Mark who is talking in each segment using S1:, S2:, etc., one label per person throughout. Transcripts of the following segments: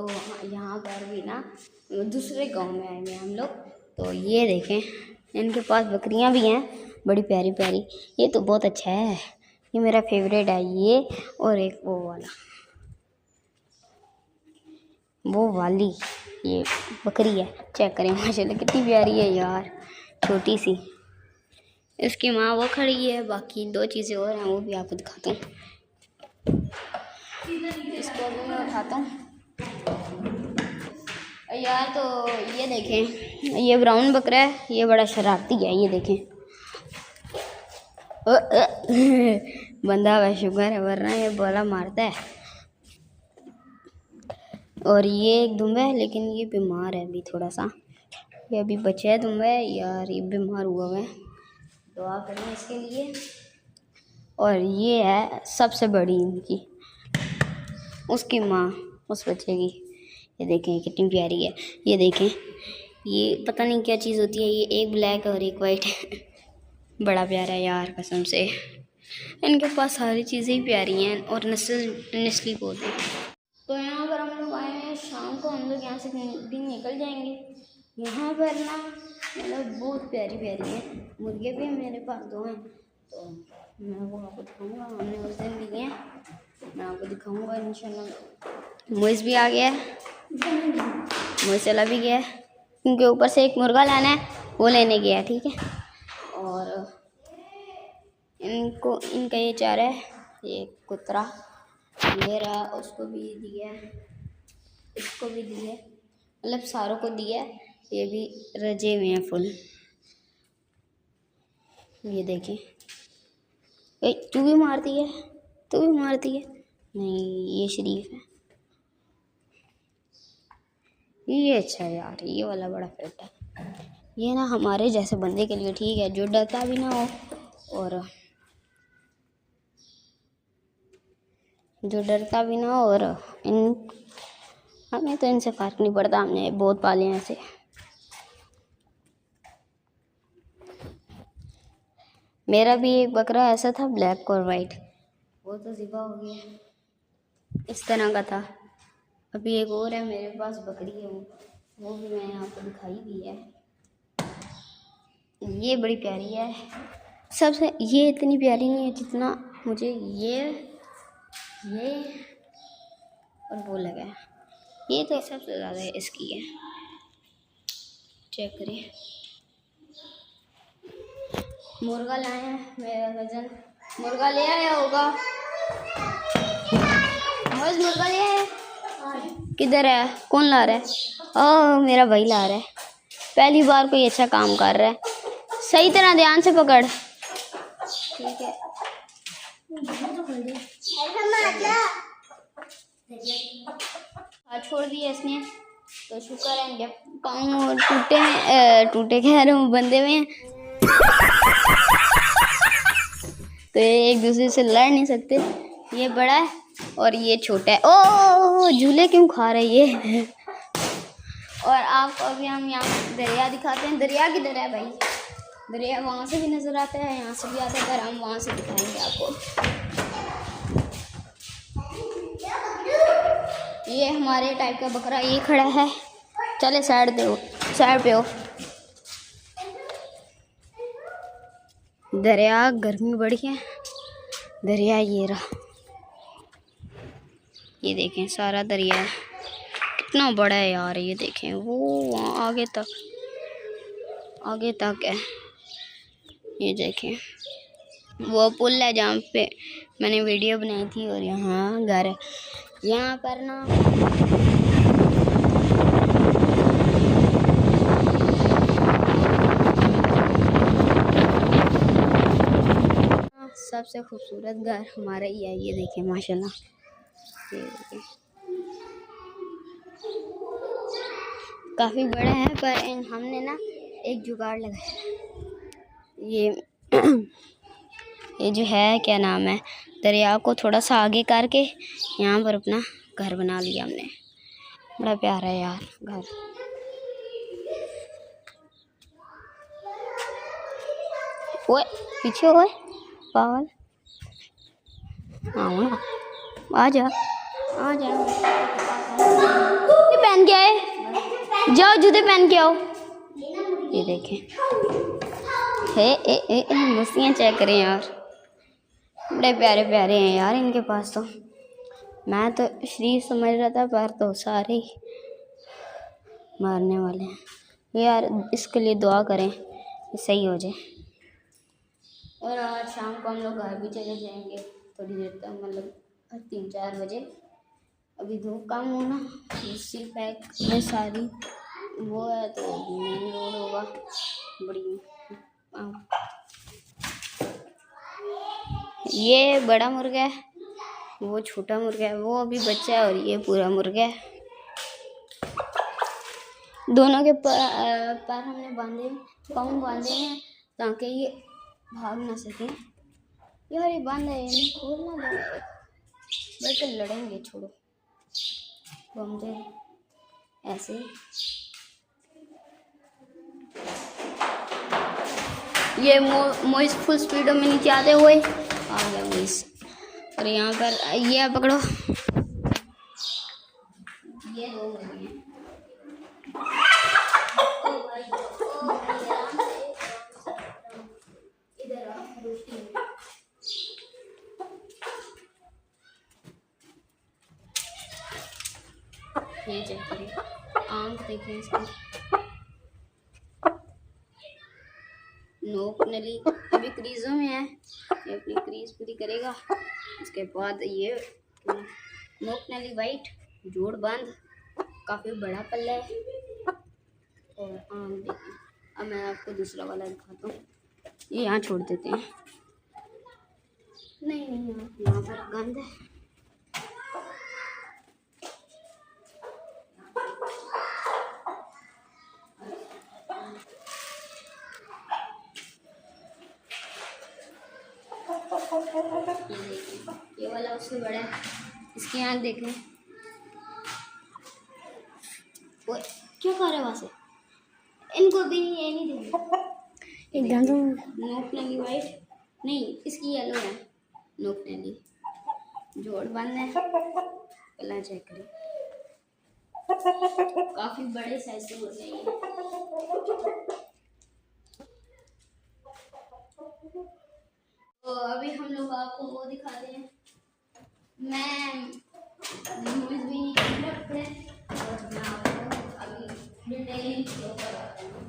S1: तो यहाँ पर भी ना दूसरे गांव में आए हैं हम लोग। तो ये देखें, इनके पास बकरियां भी हैं बड़ी प्यारी प्यारी। ये तो बहुत अच्छा है, ये मेरा फेवरेट है ये। और एक वो वाली ये बकरी है, चेक करें माशाल्लाह कितनी प्यारी है यार, छोटी सी। इसकी माँ वो खड़ी है, बाकी दो चीज़ें और हैं वो भी आपको दिखाता हूँ। इसको भी मैं उठाता हूँ यार। तो ये देखें, ये ब्राउन बकरा है, ये बड़ा शरारती है, ये देखें। बंदा हुआ शुगर है, वरना ये बोला मारता है। और ये एक दुम्बा है, लेकिन ये बीमार है अभी थोड़ा सा, ये अभी बचा है दुम्बा है यार, ये बीमार हुआ है, दुआ करें इसके लिए। और ये है सबसे बड़ी इनकी, उसकी माँ, उस बच्चे की। ये देखें कितनी प्यारी है, ये देखें। ये पता नहीं क्या चीज़ होती है, ये एक ब्लैक और एक वाइट बड़ा प्यारा है यार कसम से। इनके पास सारी चीज़ें ही प्यारी हैं और नस्ली बहुत है। तो यहाँ पर हम लोग आए हैं, शाम को हम लोग यहाँ से दिन निकल जाएंगे। यहाँ पर ना मतलब बहुत प्यारी प्यारी है मुर्गे भी, मेरे पास दो हैं, तो मैं वो आपको दिखाऊँगा। हमने उस दिन लिए हैं, मैं आपको दिखाऊँगा इंशाल्लाह। मुइस भी आ गया है, मुइस चला भी गया है, क्योंकि ऊपर से एक मुर्गा लाना है, वो लेने गया है, ठीक है। और इनका ये चारा है, ये कुतरा मेरा, उसको भी दिया है, इसको भी दिया है, मतलब सारों को दिया है। ये भी रजे हुए हैं फुल, ये देखिए। तू भी मारती है, तू भी मारती है? नहीं, ये शरीफ है, ये अच्छा है यार, ये वाला बड़ा फिट है। ये ना हमारे जैसे बंदे के लिए ठीक है, जो डरता भी ना हो और हमें तो इनसे फ़र्क नहीं पड़ता, हमने बहुत पाले हैं ऐसे। मेरा भी एक बकरा ऐसा था, ब्लैक और वाइट, वो तो ज़िबा हो गया, इस तरह का था। अभी एक और है मेरे पास बकरी है, वो भी मैंने आपको दिखाई भी है। ये बड़ी प्यारी है सबसे, ये इतनी प्यारी नहीं है जितना मुझे ये और वो लगा है। ये तो सबसे ज़्यादा इसकी है, चेक करिए। मुर्गा लाए हैं, मेरा कज़न मुर्गा ले आया होगा। मुर्गा ले आया, किधर है, कौन ला रहा है? ओह, मेरा भाई ला रहा है, पहली बार कोई अच्छा काम कर रहा है। सही तरह ध्यान से पकड़, ठीक है। छोड़ दिया इसने, तो शुक्र है, जब पाँव टूटे कह रहे हूँ, बंदे में तो एक दूसरे से लड़ नहीं सकते। ये बड़ा है और ये छोटा है। ओ झूले क्यों खा रहे ये। और आपको अभी हम यहाँ दरिया दिखाते हैं। दरिया किधर है भाई? दरिया वहाँ से भी नज़र आता है, यहाँ से भी आता है, पर हम वहाँ से दिखाएंगे आपको। ये हमारे टाइप का बकरा ये खड़ा है, चले साइड पे हो। दरिया, गर्मी बढ़ी है, दरिया ये रहा, ये देखें सारा दरिया है, कितना बड़ा है यार। ये देखें वो वहाँ आगे तक है। ये देखें वो पुल है जहाँ पे मैंने वीडियो बनाई थी, और यहाँ घर है। यहाँ पर ना सबसे खूबसूरत घर हमारा ही है। ये देखें माशाल्लाह, ये देखें काफ़ी बड़ा है, पर हमने ना एक जुगाड़ लगाया। ये जो है क्या नाम है, दरिया को थोड़ा सा आगे करके यहाँ पर अपना घर बना लिया हमने। बड़ा प्यारा है यार घर। ओए पीछे ओए पागल, आओ ना, आ जा। ये पहन के आए, जाओ जूते पहन के आओ। ये देखें मस्तियाँ चेक करें यार, बड़े प्यारे प्यारे हैं यार इनके पास। तो मैं तो शरीफ समझ रहा था, पर तो सारे ही मारने वाले हैं यार। इसके लिए दुआ करें सही हो जाए। और आज शाम को हम लोग घर भी चले जाएंगे थोड़ी देर तक, मतलब 3-4 बजे। अभी धूप कम होना, सिर पैक में सारी वो है, तो मेन रोड होगा बड़ी। ये बड़ा मुर्गा है, वो छोटा मुर्गा है, वो अभी बच्चा है, और ये पूरा मुर्गा है। दोनों के पैर हमने पाँव बांधे हैं ताकि ये भाग ना सके। यार ये बांधा है, इन्हें खोलना दो, बट लड़ेंगे, छोड़ो। बांधे ऐसे ये मोइस फुल स्पीडों में नीचे आते हुए आ गया मोइस। और यहाँ पर ये पकड़ो, ये 2 मुर्गे हैं। ये चेक करिए, आंख देखिए इसकी, नोक नली अभी क्रीजों में है, ये अपनी क्रीज पूरी करेगा। उसके बाद ये नोक नली वाइट, जोड़ बंद, काफ़ी बड़ा पल्ला है। और आंख देखिए। अब मैं आपको दूसरा वाला दिखाता हूँ, ये यहाँ छोड़ देते हैं। नहीं यहाँ पर गंद है। ये वाला उससे बड़ा है, इसकी आँख देखें। वो क्या कर रहा है वहाँ से, इनको भी ये नहीं देंगे। नोक नली वाइट नहीं, इसकी येलो है, नोक नली, जोड़ बंद है। पहला चेक करें, काफी बड़े साइज से हो गए ये। तो अभी हम लोग आपको वो दिखाते हैं। मैं मूवीज भी नहीं करते, और मैं आपको अभी डिटेलिंग शो करवाता हूँ।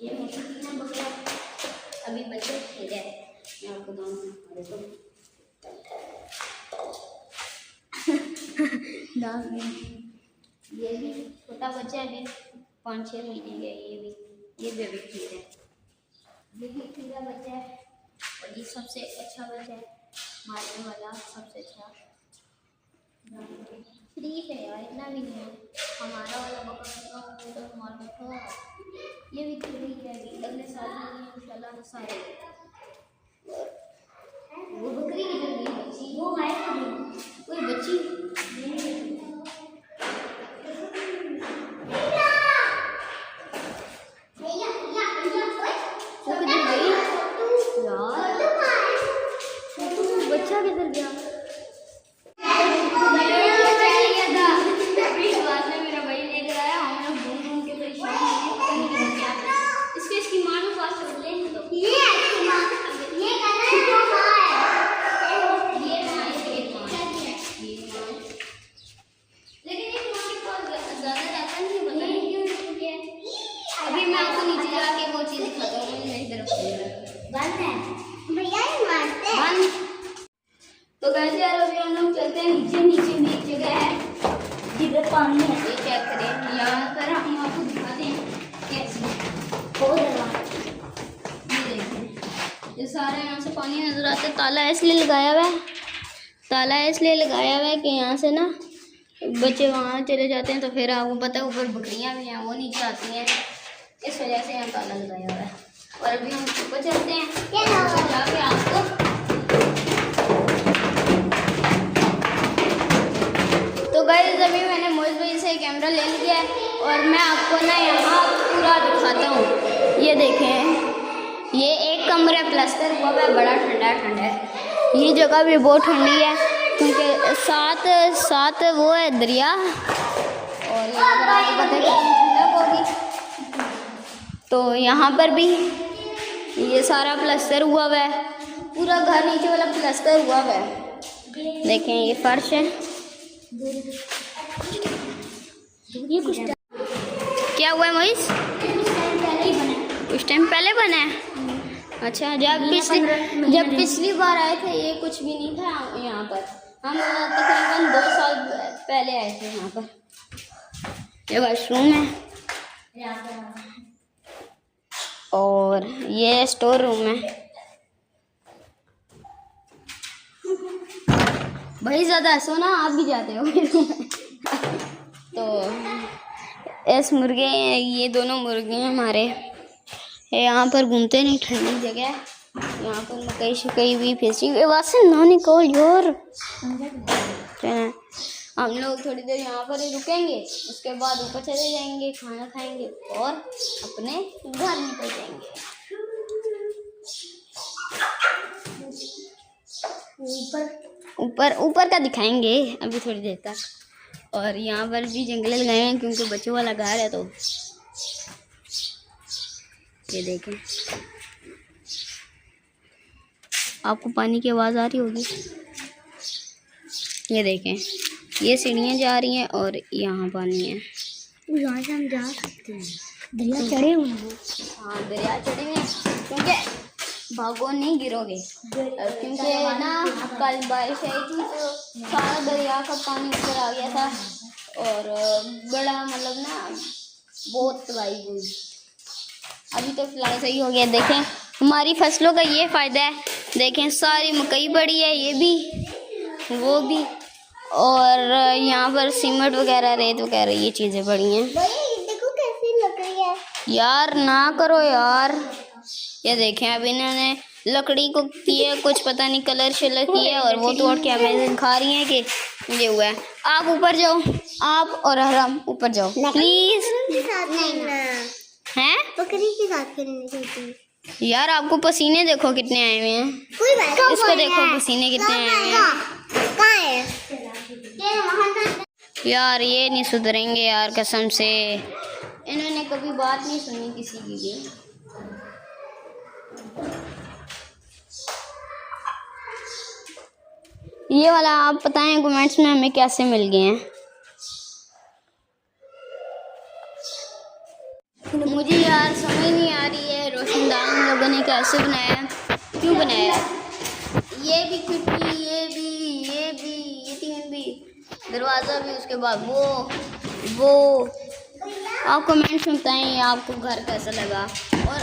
S1: ये मुझे कितना बकरा अभी बच्चे खेल रहे, मैं आपको दोनों दिखा देता हूँ। ये भी छोटा बच्चा है, अभी 5-6 महीने का। ये बेबी खीर है, ये भी खीरा बच्चा है। और ये सबसे अच्छा बच्चा है, मारने वाला सबसे अच्छा। ठीक है यार, इतना भी नहीं है। हमारा वाला बकरा तो मार बैठा, ये भी खीरी है। अगले साल में इंशाल्लाह सारे। वो बकरी किधर गई बच्ची, वो है कोई बच्ची बच्चा किधर गया। मेरा भाई लेकर आया, हम लोग घूम घूम के परेशान हो गए। इसकी माँ को पास छोड़ ले तो अभी मैं आपको नीचे जाके वो चीज दिखाता हूँ। मेरी तरफ बंद है भैया, बंद। तो कैसे यार, अभी हम लोग चलते हैं नीचे। नीचे भी एक जगह है जिधर पानी है, ये चेक करें। यहाँ पर हम आपको दिखाते हैं कैसे हो रहा है। ये देखिए, ये सारे यहाँ से पानी नजर आता है। ताला इसलिए लगाया हुआ है, ताला इसलिए लगाया हुआ है कि यहाँ से ना बच्चे वहाँ चले जाते हैं, तो फिर आपको पता है ऊपर बकरियाँ भी हैं, वो नीचे आती हैं, इस वजह से यहाँ ताला लगाया हुआ है। और अभी हम ऊपर चलते हैं, जाके आपको तो गाइस अभी मैंने मोइज भाई से कैमरा ले लिया है, और मैं आपको ना यहाँ पूरा दिखाता हूँ। ये देखें, ये एक कमरा प्लास्टर हुआ है, बड़ा ठंडा है। ये जगह भी बहुत ठंडी है, क्योंकि साथ साथ वो है दरिया, और यहाँ पर आपको पता है कितनी ठंडक होगी। तो यहाँ पर भी ये सारा प्लास्टर हुआ हुआ है, पूरा घर नीचे वाला प्लास्टर हुआ हुआ है। देखें ये फर्श है। ये कुछ क्या हुआ है मोइस? कुछ टाइम पहले बना है। अच्छा, जब पिछली बार आए थे ये कुछ भी नहीं था यहाँ पर। हम तकरीबन 2 साल पहले आए थे यहाँ पर। ये वॉशरूम है और ये स्टोर रूम है। भाई ज़्यादा हंसो ना, आप भी जाते हो। तो इस मुर्गे, ये दोनों मुर्गे हैं हमारे, यहाँ पर घूमते नहीं, ठंडी जगह है। यहाँ पर मकई शकई भी फेंसी वैसे ना निकल यार। हम लोग थोड़ी देर यहाँ पर ही रुकेंगे, उसके बाद ऊपर चले जाएंगे, खाना खाएंगे और अपने घर निकल जाएंगे। ऊपर का दिखाएंगे अभी थोड़ी देर तक। और यहाँ पर भी जंगले लगाए हैं क्योंकि बच्चों वाला घर है। तो ये देखें, आपको पानी की आवाज़ आ रही होगी। ये देखें, ये सीढ़ियाँ जा रही हैं और यहाँ पानी है। यहाँ से हम जा सकते हैं। दरिया चढ़े हुए हैं। हाँ, दरिया चढ़े हुए हैं क्योंकि भागो नहीं गिरोगे, क्योंकि ना कल बारिश आई थी तो सारा दरिया का पानी ऊपर आ गया था और बड़ा मतलब ना बहुत तबाही हुई। अभी तो फिलहाल सही हो गया। देखें हमारी फसलों का ये फ़ायदा है, देखें सारी मकई पड़ी है, ये भी वो भी, और यहाँ पर सीमेंट वगैरह, रेत वगैरह ये चीज़ें पड़ी हैं।
S2: देखो कैसी लकड़ी है
S1: यार, ना करो यार। ये देखें अब इन्होंने लकड़ी को किए कुछ पता नहीं कलर शलर किए और वो तोड़ के हमें दिखा रही हैं कि ये हुआ है। आप ऊपर जाओ, आप और हरम ऊपर जाओ प्लीज। हैं
S2: बकरी के साथ खेलने चाहती
S1: यार, आपको पसीने देखो कितने आए हुए हैं।
S2: कोई बात नहीं,
S1: इसको देखो पसीने कितने आए हुए हैं।
S2: कहाँ है
S1: यार ये नहीं सुधरेंगे यार, कसम से इन्होंने कभी बात नहीं सुनी किसी की भी। ये वाला आप बताएं कमेंट्स में हमें कैसे मिल गए हैं। मुझे यार समझ नहीं आ रही है रोशनदान लोगों ने कैसे बनाया, क्यों बनाया। ये भी खिड़की, ये भी, ये तीन भी, दरवाज़ा भी, उसके बाद वो आप कमेंट्स में बताएं आपको घर कैसा लगा। और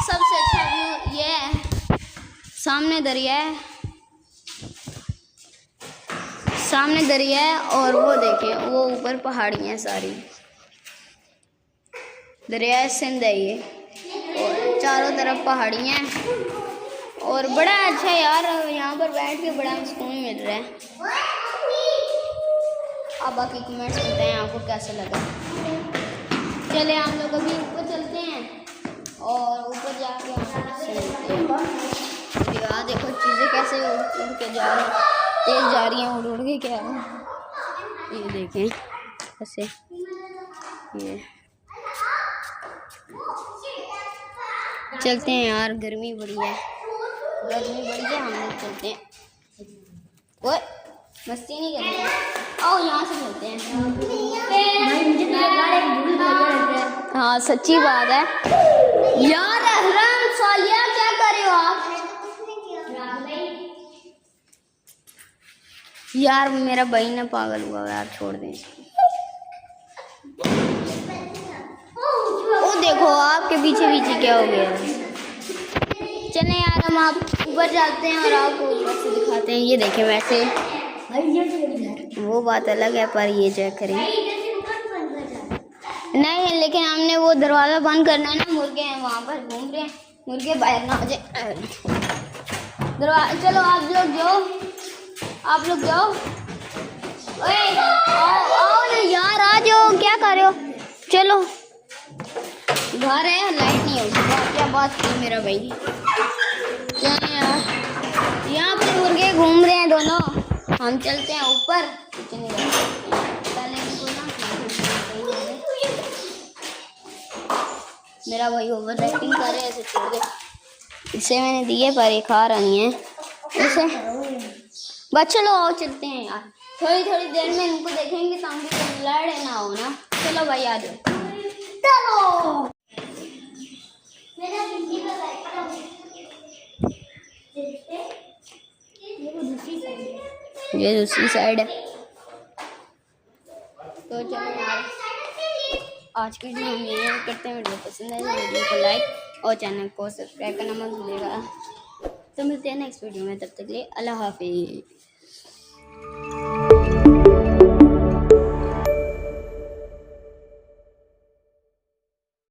S1: सबसे अच्छा व्यू ये है, सामने दरिया है, सामने दरिया है और वो देखें वो ऊपर पहाड़ियाँ हैं सारी, दरिया सिंध है ये और चारों तरफ पहाड़ियाँ हैं और बड़ा अच्छा यार, यहाँ पर बैठ के बड़ा सुकून मिल रहा है। आप बाकी कमेंट्स बताएं आपको कैसा लगा। चले हम लोग अभी ऊपर चलते हैं और ऊपर जाके यार देखो चीज़ें कैसे उड़ के जा रही हैं, तेज जा रही हैं, उड़ के क्या है। ये देखें ऐसे, ये चलते हैं यार, गर्मी बड़ी है, हम लोग चलते हैं। ओए मस्ती नहीं करेंगे, आओ यहाँ से चलते हैं। हाँ सच्ची बात है यार। अहरम सालिया क्या कर रहे हो आप यार? मेरा भाई ना पागल हुआ यार, छोड़ दें। ओ देखो आपके पीछे पीछे क्या हो गया। चलें यार हम आप ऊपर जाते हैं और आपको ऊपर से दिखाते हैं। ये देखें, वैसे वो बात अलग है पर ये चेक करें। नहीं लेकिन हमने वो दरवाज़ा बंद करना है ना, मुर्गे हैं वहाँ पर घूम रहे हैं, मुर्गे बाहर ना हो जाए। दरवाजा चलो आप लोग जाओ। ओए आओ ना यार, आ जाओ, क्या कर रहे हो? चलो घर है, लाइट नहीं होगी, क्या बात की मेरा भाई। यार यहाँ पे मुर्गे घूम रहे हैं दोनों, हम चलते हैं ऊपर किचन में, पहले इनको ना मेरा भाई ओवर एक्टिंग कर रहे हैं, ऐसे छोड़ दे। इसे मैंने दिए पर ये खा रहा नहीं है इसे। बस चलो आओ चलते हैं यार, थोड़ी थोड़ी देर में इनको देखेंगे ताकि तुम लड़े ना हो ना। चलो भाई आ जाओ।
S2: चलो मेरा बिल्ली का बैठा
S1: ये दूसरी साइड है। तो चलो यार आज की वीडियो हम यही करते हैं। वीडियो पसंद है तो वीडियो को लाइक और चैनल को सब्सक्राइब करना मत भूलिएगा। तो मिलते हैं नेक्स्ट वीडियो में, तब तक के लिए अल्लाह हाफिज़।